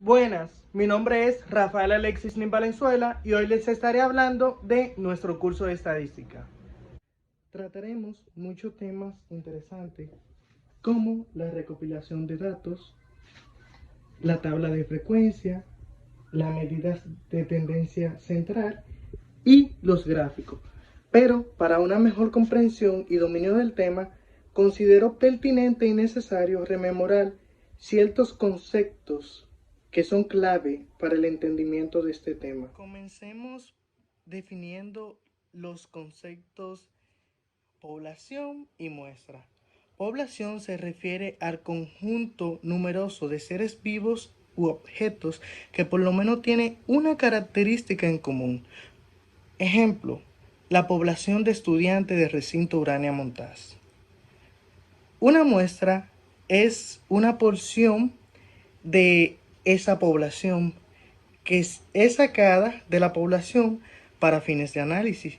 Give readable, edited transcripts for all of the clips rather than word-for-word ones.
Buenas, mi nombre es Rafael Alexis Nin Valenzuela y hoy les estaré hablando de nuestro curso de estadística. Trataremos muchos temas interesantes como la recopilación de datos, la tabla de frecuencia, las medidas de tendencia central y los gráficos. Pero para una mejor comprensión y dominio del tema, considero pertinente y necesario rememorar ciertos conceptos que son clave para el entendimiento de este tema. Comencemos definiendo los conceptos población y muestra. Población se refiere al conjunto numeroso de seres vivos u objetos que por lo menos tienen una característica en común. Ejemplo, la población de estudiantes del recinto Urania Montaz. Una muestra es una porción de esa población que es sacada de la población para fines de análisis.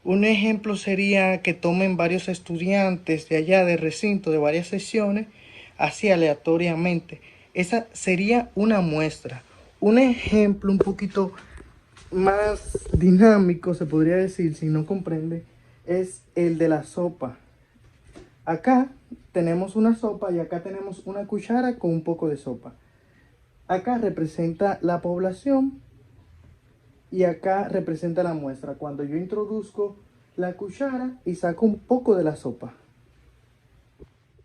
Un ejemplo sería que tomen varios estudiantes de allá del recinto de varias sesiones, así aleatoriamente. Esa sería una muestra. Un ejemplo un poquito más dinámico, se podría decir, si no comprende, es el de la sopa. Acá tenemos una sopa y acá tenemos una cuchara con un poco de sopa. Acá representa la población y acá representa la muestra. Cuando yo introduzco la cuchara y saco un poco de la sopa.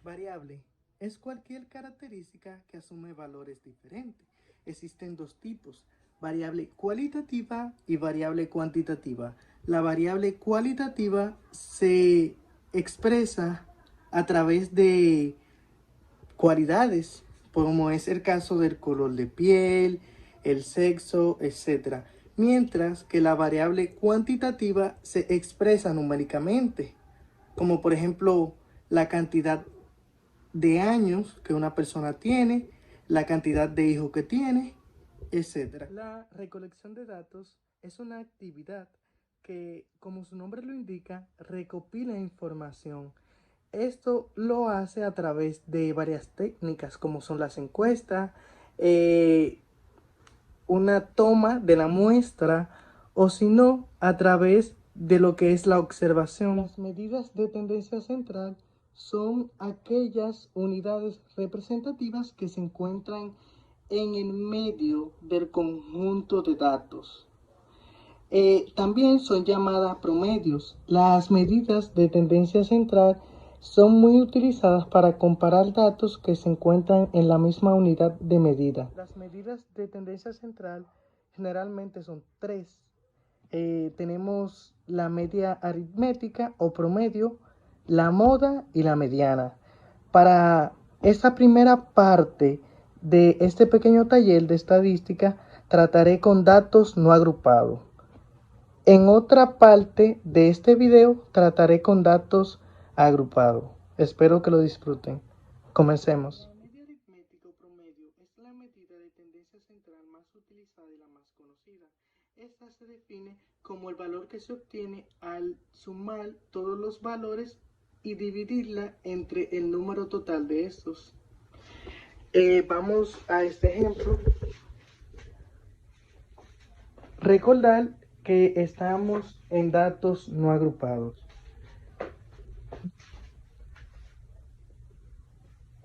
Variable es cualquier característica que asume valores diferentes. Existen dos tipos, variable cualitativa y variable cuantitativa. La variable cualitativa se expresa a través de cualidades, como es el caso del color de piel, el sexo, etc. Mientras que la variable cuantitativa se expresa numéricamente, como por ejemplo la cantidad de años que una persona tiene, la cantidad de hijos que tiene, etc. La recolección de datos es una actividad que, como su nombre lo indica, recopila información. Esto lo hace a través de varias técnicas, como son las encuestas, una toma de la muestra, o si no, a través de lo que es la observación. Las medidas de tendencia central son aquellas unidades representativas que se encuentran en el medio del conjunto de datos. También son llamadas promedios. Las medidas de tendencia central son muy utilizadas para comparar datos que se encuentran en la misma unidad de medida. Las medidas de tendencia central generalmente son tres. Tenemos la media aritmética o promedio, la moda y la mediana. Para esta primera parte de este pequeño taller de estadística, trataré con datos no agrupados. En otra parte de este video trataré con datos agrupados. Espero que lo disfruten. Comencemos. La media aritmética o promedio es la medida de tendencia central más utilizada y la más conocida. Esta se define como el valor que se obtiene al sumar todos los valores y dividirla entre el número total de estos. Vamos a este ejemplo. Recordar que estamos en datos no agrupados.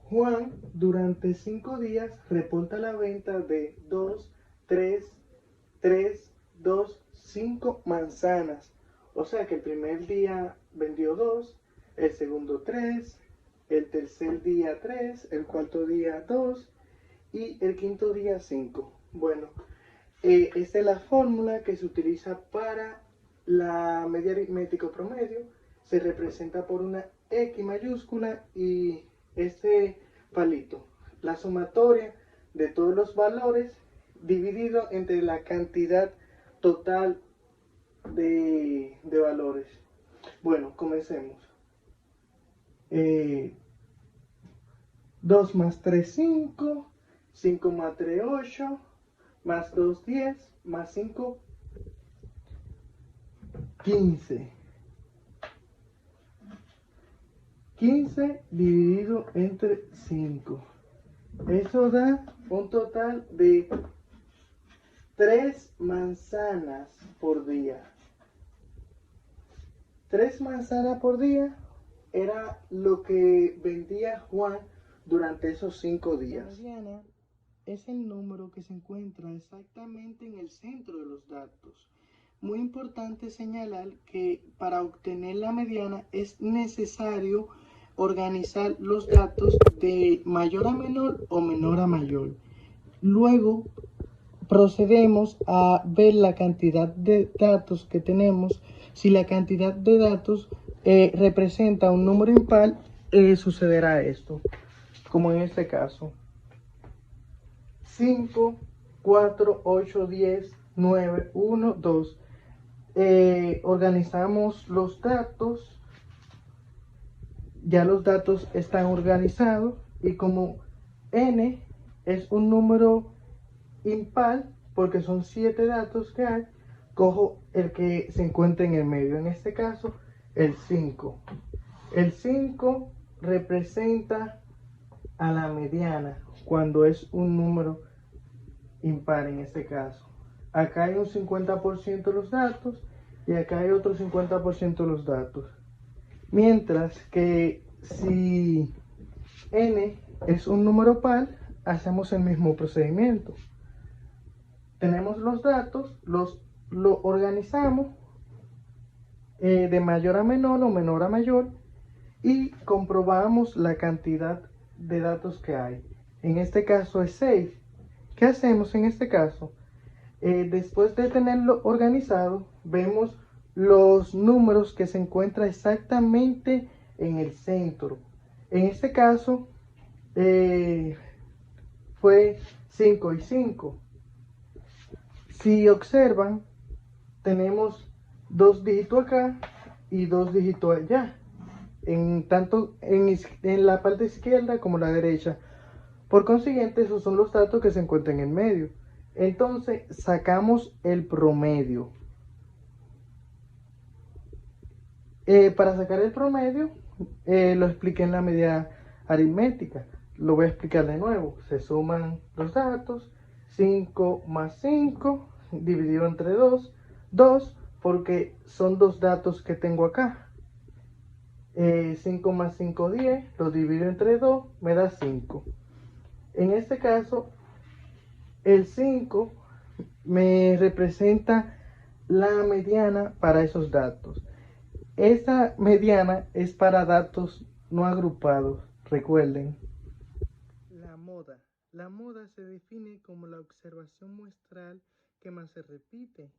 Juan durante 5 días reporta la venta de 2, 5 manzanas. O sea que el primer día vendió 2, el segundo 3, el tercer día 3, el cuarto día 2 y el quinto día 5. Bueno, esta es la fórmula que se utiliza para la media aritmética promedio. Se representa por una X mayúscula y este palito. La sumatoria de todos los valores dividido entre la cantidad total de valores. Bueno, comencemos. 2 más 3, 5. 5 más 3, 8. Más 2, 10, más 5, 15. 15 dividido entre 5. Eso da un total de 3 manzanas por día. 3 manzanas por día era lo que vendía Juan durante esos 5 días. La mediana es el número que se encuentra exactamente en el centro de los datos. Muy importante señalar que para obtener la mediana es necesario organizar los datos de mayor a menor o menor a mayor. Luego procedemos a ver la cantidad de datos que tenemos. Si la cantidad de datos representa un número impar, sucederá esto, como en este caso: 5, 4, 8, 10, 9, 1, 2. Organizamos los datos. Ya los datos están organizados, y como n es un número impar porque son 7 datos que hay, cojo el que se encuentra en el medio, en este caso el 5. El 5 representa a la mediana cuando es un número impar. En este caso acá hay un 50% de los datos y acá hay otro 50% de los datos, mientras que si n es un número par, hacemos el mismo procedimiento. Tenemos los datos, lo organizamos de mayor a menor o menor a mayor, y comprobamos la cantidad de datos que hay. En este caso es 6. ¿Qué hacemos en este caso? Después de tenerlo organizado, vemos los números que se encuentran exactamente en el centro. En este caso fue 5 y 5. Si observan, tenemos 2 dígitos acá y 2 dígitos allá, tanto en la parte izquierda como la derecha. Por consiguiente, esos son los datos que se encuentran en el medio. Entonces sacamos el promedio. Para sacar el promedio, lo expliqué en la medida aritmética. Lo voy a explicar de nuevo. Se suman los datos. 5 más 5 dividido entre 2. 2 porque son 2 datos que tengo acá. 5 más 5, 10. Lo divido entre 2, me da 5. En este caso, el 5 me representa la mediana para esos datos. Esta mediana es para datos no agrupados. Recuerden. La moda se define como la observación muestral que más se repite.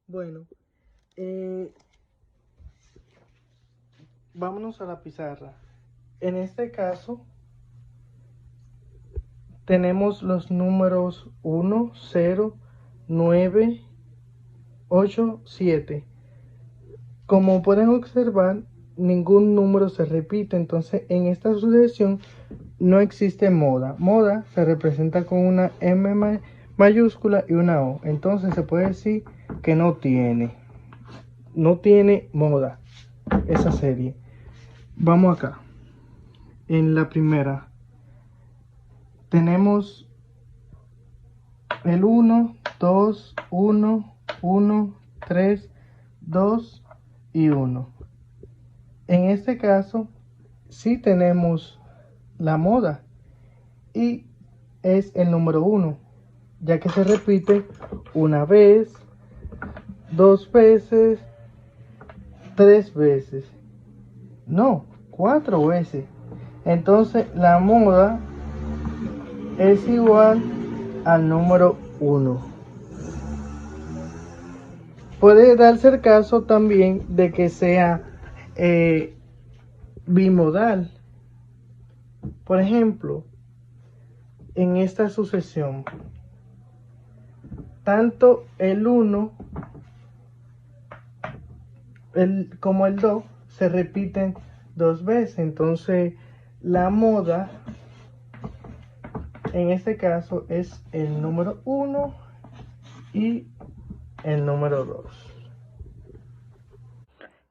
Bueno, vámonos a la pizarra. En este caso, tenemos los números 1, 0, 9, 8, 7. Como pueden observar, ningún número se repite, entonces en esta sucesión no existe moda. Moda se representa con una M mayúscula y una O. Entonces se puede decir que no tiene moda esa serie. Vamos acá. En la primera tenemos el 1, 2, 1, 1, 3, 2 y 1. En este caso sí tenemos la moda y es el número 1, ya que se repite una vez, 2 veces, 3 veces, no, 4 veces. Entonces la moda es igual al número 1. Puede darse el caso también de que sea bimodal. Por ejemplo, en esta sucesión, tanto el 1 como el 2 se repiten 2 veces. Entonces la moda en este caso es el número 1 y el número 2.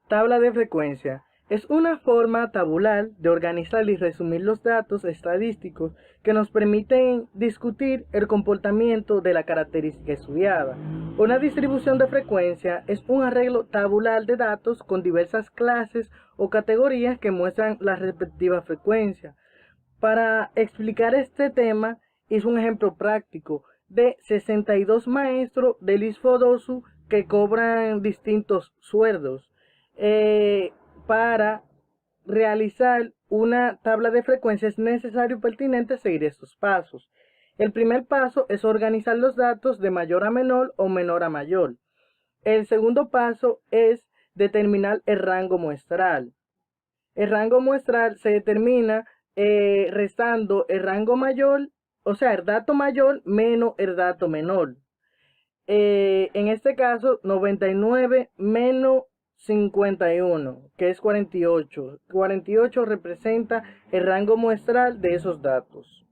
Tabla de frecuencia. Es una forma tabular de organizar y resumir los datos estadísticos que nos permiten discutir el comportamiento de la característica estudiada. Una distribución de frecuencia es un arreglo tabular de datos con diversas clases o categorías que muestran la respectiva frecuencia. Para explicar este tema, hice un ejemplo práctico de 62 maestros del ISFODOSU que cobran distintos sueldos. Para realizar una tabla de frecuencia es necesario y pertinente seguir estos pasos. El primer paso es organizar los datos de mayor a menor o menor a mayor. El segundo paso es determinar el rango muestral. El rango muestral se determina restando el rango mayor, o sea, el dato mayor menos el dato menor. En este caso, 99 menos 51, que es 48. 48 representa el rango muestral de esos datos.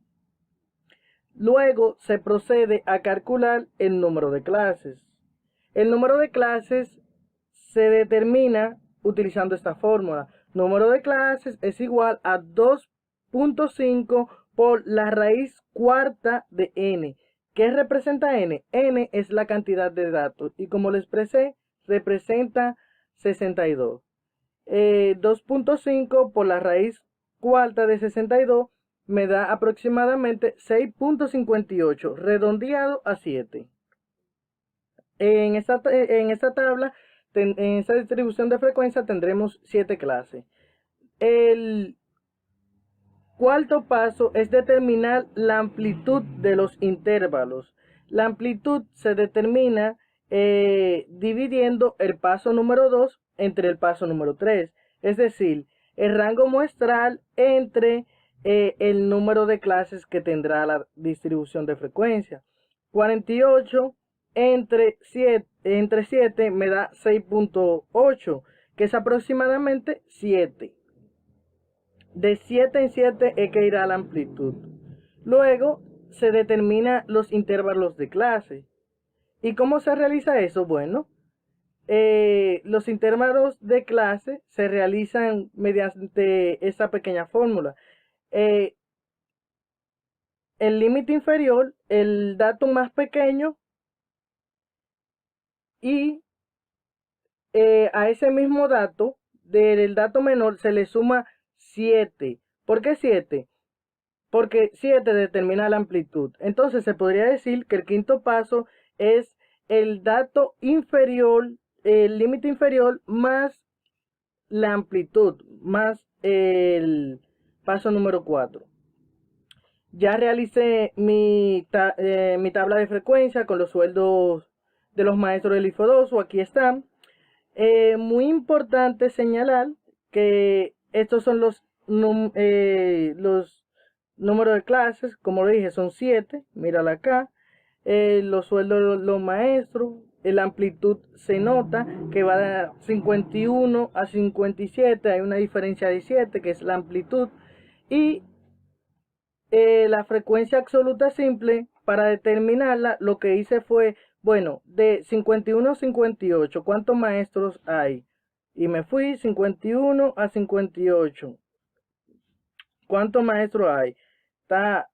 Luego se procede a calcular el número de clases. El número de clases se determina utilizando esta fórmula. Número de clases es igual a 2.5 por la raíz cuarta de n. ¿Qué representa n? N es la cantidad de datos y como lo expresé, representa 62. 2.5 por la raíz cuarta de 62 me da aproximadamente 6.58, redondeado a 7. En esta tabla, en esta distribución de frecuencia tendremos 7 clases. El cuarto paso es determinar la amplitud de los intervalos. La amplitud se determina dividiendo el paso número 2 entre el paso número 3. Es decir, el rango muestral entre el número de clases que tendrá la distribución de frecuencia. 48 entre 7 me da 6.8, que es aproximadamente 7. De 7 en 7 es que irá la amplitud. Luego se determina los intervalos de clase. ¿Y cómo se realiza eso? Bueno, los intervalos de clase se realizan mediante esta pequeña fórmula. El límite inferior, el dato más pequeño, y a ese mismo dato, del dato menor, se le suma 7. ¿Por qué 7? Porque 7 determina la amplitud. Entonces se podría decir que el quinto paso es el dato inferior, el límite inferior más la amplitud, más el paso número 4. Ya realicé mi tabla de frecuencia con los sueldos de los maestros del IFODOSU. Aquí están. Muy importante señalar que estos son los números de clases. Como lo dije, son 7. Mírala acá. Los sueldos de los maestros. La amplitud se nota que va de 51 a 57. Hay una diferencia de 7, que es la amplitud. Y la frecuencia absoluta simple, para determinarla, lo que hice fue, bueno, de 51 a 58, ¿cuántos maestros hay? Y me fui 51 a 58. ¿Cuántos maestros hay? Está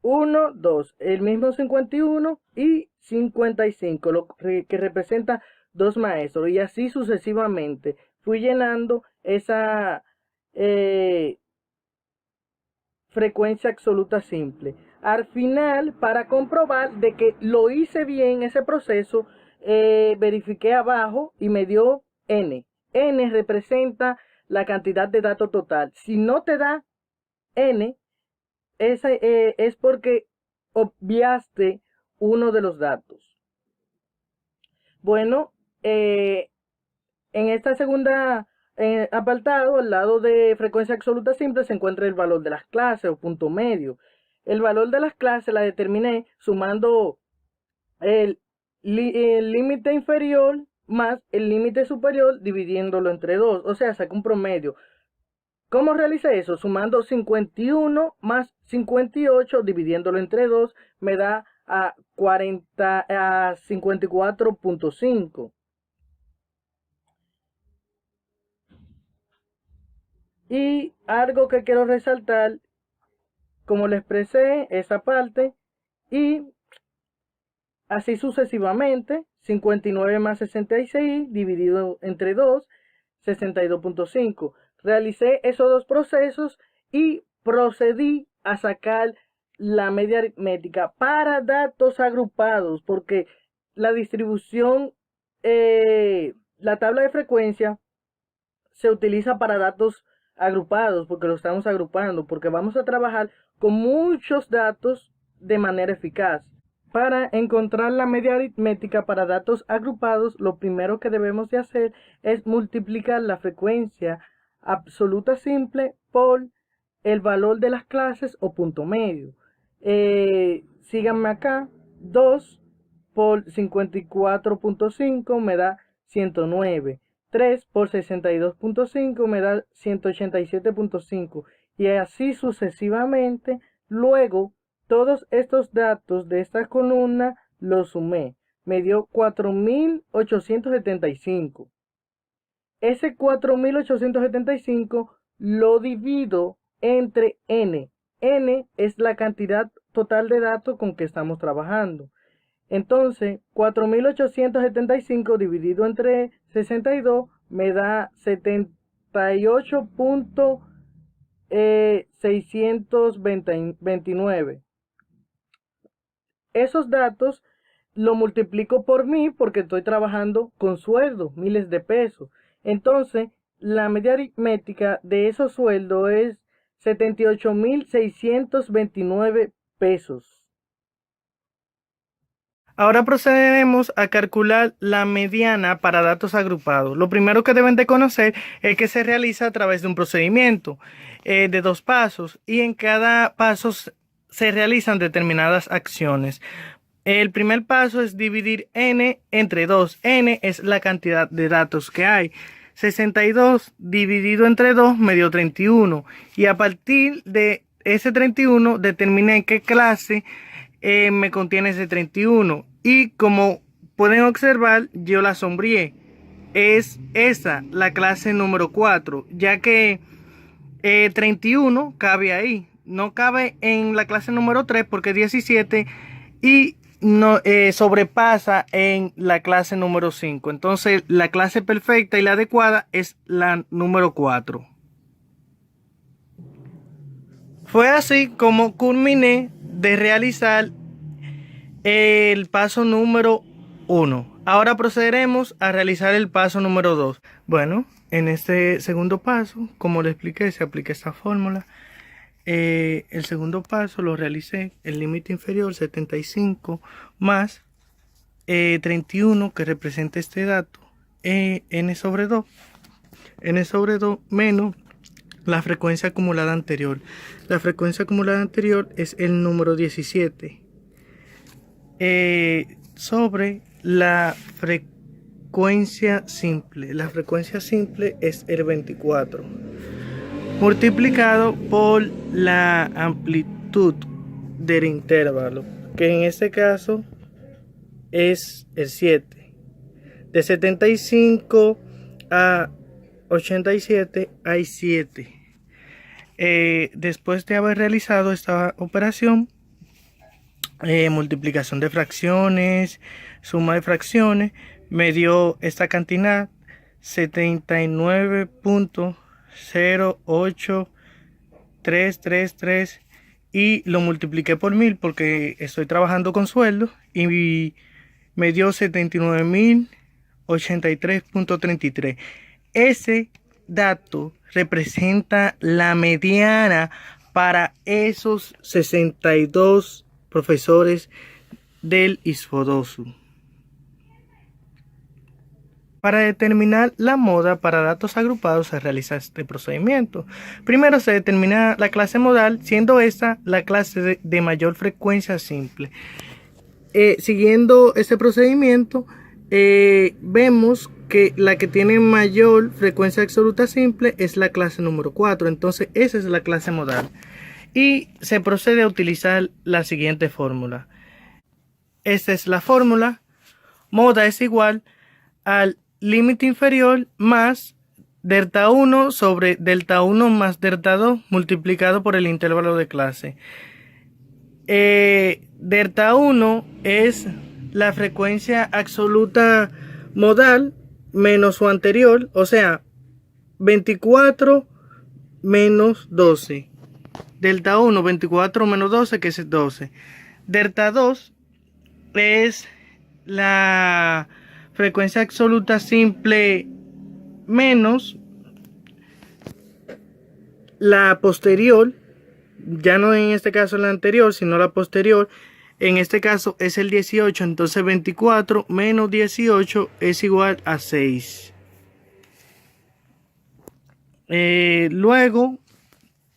1, 2, el mismo 51 y 55, lo que representa 2 maestros. Y así sucesivamente. Fui llenando esa frecuencia absoluta simple. Al final, para comprobar de que lo hice bien ese proceso, verifiqué abajo y me dio n. N representa la cantidad de datos total. Si no te da n, es porque obviaste uno de los datos. Bueno, en esta segunda apartado, al lado de frecuencia absoluta simple, se encuentra el valor de las clases o punto medio. El valor de las clases la determiné sumando el límite inferior más el límite superior, dividiéndolo entre 2. O sea, saqué un promedio. ¿Cómo realicé eso? Sumando 51 más 58, dividiéndolo entre 2, me da a 54.5. Y algo que quiero resaltar, como le expresé, esa parte, y así sucesivamente, 59 más 66 dividido entre 2, 62.5. Realicé esos dos procesos y procedí a sacar la media aritmética para datos agrupados, porque la distribución, la tabla de frecuencia se utiliza para datos agrupados, porque lo estamos agrupando, porque vamos a trabajar con muchos datos de manera eficaz. Para encontrar la media aritmética para datos agrupados, lo primero que debemos de hacer es multiplicar la frecuencia absoluta simple por el valor de las clases o punto medio. Síganme acá, 2 por 54.5 me da 109. 3 por 62.5 me da 187.5 y así sucesivamente. Luego todos estos datos de esta columna los sumé, me dio 4875. Ese 4875 lo divido entre n. N es la cantidad total de datos con que estamos trabajando. Entonces, 4875 dividido entre 62 me da 78.629. Esos datos lo multiplico por mí porque estoy trabajando con sueldos, miles de pesos. Entonces, la media aritmética de esos sueldos es 78.629 pesos. Ahora procederemos a calcular la mediana para datos agrupados. Lo primero que deben de conocer es que se realiza a través de un procedimiento de 2 pasos y en cada paso se realizan determinadas acciones. El primer paso es dividir n entre 2. N es la cantidad de datos que hay. 62 dividido entre 2 me dio 31 y a partir de ese 31 determina en qué clase me contiene ese 31 y como pueden observar yo la sombreé. Es esa la clase número 4, ya que 31 cabe ahí, no cabe en la clase número 3 porque es 17 y no sobrepasa en la clase número 5. Entonces la clase perfecta y la adecuada es la número 4. Fue así como culminé de realizar el paso número 1. Ahora procederemos a realizar el paso número 2. Bueno, en este segundo paso, como le expliqué, se aplica esta fórmula. El segundo paso lo realicé, el límite inferior 75 más 31 que representa este dato, n sobre 2. N sobre 2 menos la frecuencia acumulada anterior. La frecuencia acumulada anterior es el número 17. Sobre la frecuencia simple. La frecuencia simple es el 24. Multiplicado por la amplitud del intervalo, que en este caso es el 7. De 75 a 87 hay 7. Después de haber realizado esta operación, multiplicación de fracciones, suma de fracciones, me dio esta cantidad 79.08333 y lo multipliqué por 1000 porque estoy trabajando con sueldo y me dio 79.083.33. Ese dato representa la mediana para esos 62 profesores del ISFODOSU. Para determinar la moda para datos agrupados se realiza este procedimiento. Primero se determina la clase modal, siendo esta la clase de mayor frecuencia simple. Siguiendo este procedimiento, vemos que la que tiene mayor frecuencia absoluta simple es la clase número 4. Entonces esa es la clase modal. Y se procede a utilizar la siguiente fórmula. Esta es la fórmula. Moda es igual al límite inferior más delta 1 sobre delta 1 más delta 2 multiplicado por el intervalo de clase. Delta 1 es la frecuencia absoluta modal menos su anterior, o sea, 24 menos 12. Delta 1, 24 menos 12, que es 12. Delta 2 es la frecuencia absoluta simple menos la posterior, ya no en este caso la anterior, sino la posterior. En este caso es el 18, entonces 24 menos 18 es igual a 6. Luego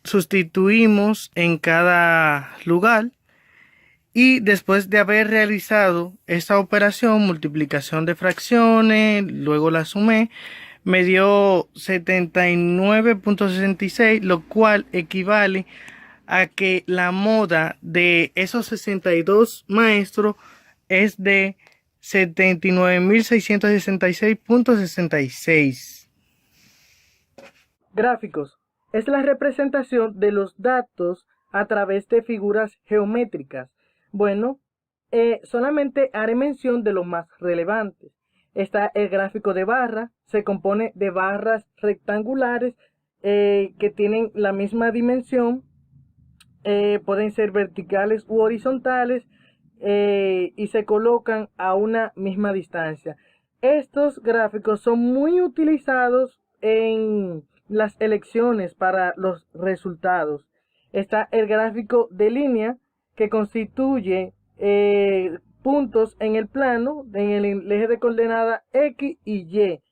sustituimos en cada lugar y después de haber realizado esta operación, multiplicación de fracciones, luego la sumé, me dio 79.66, lo cual equivale a que la moda de esos 62 maestros es de 79.666.66. Gráficos. Es la representación de los datos a través de figuras geométricas. Bueno, solamente haré mención de los más relevantes. Está el gráfico de barra, se compone de barras rectangulares que tienen la misma dimensión, pueden ser verticales u horizontales y se colocan a una misma distancia. Estos gráficos son muy utilizados en las elecciones para los resultados. Está el gráfico de línea, que constituye puntos en el plano, en el eje de coordenada X y Y,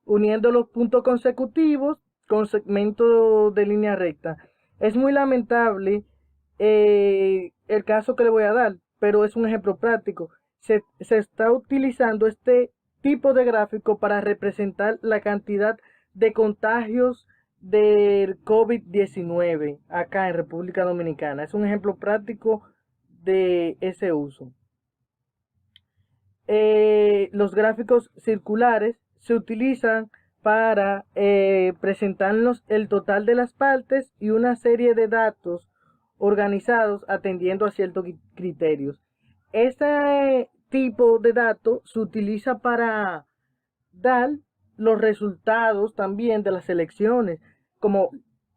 uniendo los puntos consecutivos con segmentos de línea recta. Es muy lamentable el caso que le voy a dar, pero es un ejemplo práctico. Se está utilizando este tipo de gráfico para representar la cantidad de contagios del COVID-19 acá en República Dominicana. Es un ejemplo práctico de ese uso. Los gráficos circulares se utilizan para presentarnos el total de las partes y una serie de datos organizados atendiendo a ciertos criterios. Este tipo de datos se utiliza para dar los resultados también de las elecciones, como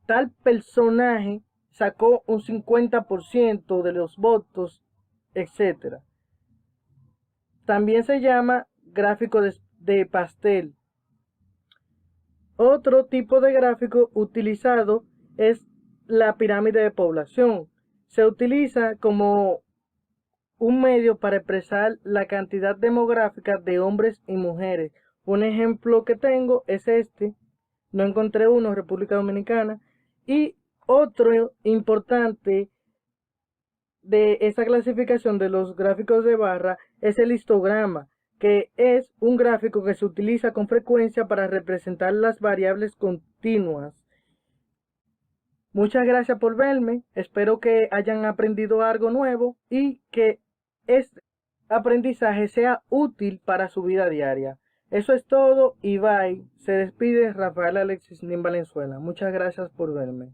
tal personaje sacó un 50% de los votos, etc. También se llama gráfico de pastel. Otro tipo de gráfico utilizado es la pirámide de población. Se utiliza como un medio para expresar la cantidad demográfica de hombres y mujeres. Un ejemplo que tengo es este. No encontré uno en República Dominicana. Y otro importante de esa clasificación de los gráficos de barra es el histograma, que es un gráfico que se utiliza con frecuencia para representar las variables continuas. Muchas gracias por verme, espero que hayan aprendido algo nuevo y que este aprendizaje sea útil para su vida diaria. Eso es todo y bye. Se despide Rafael Alexis Nin Valenzuela. Muchas gracias por verme.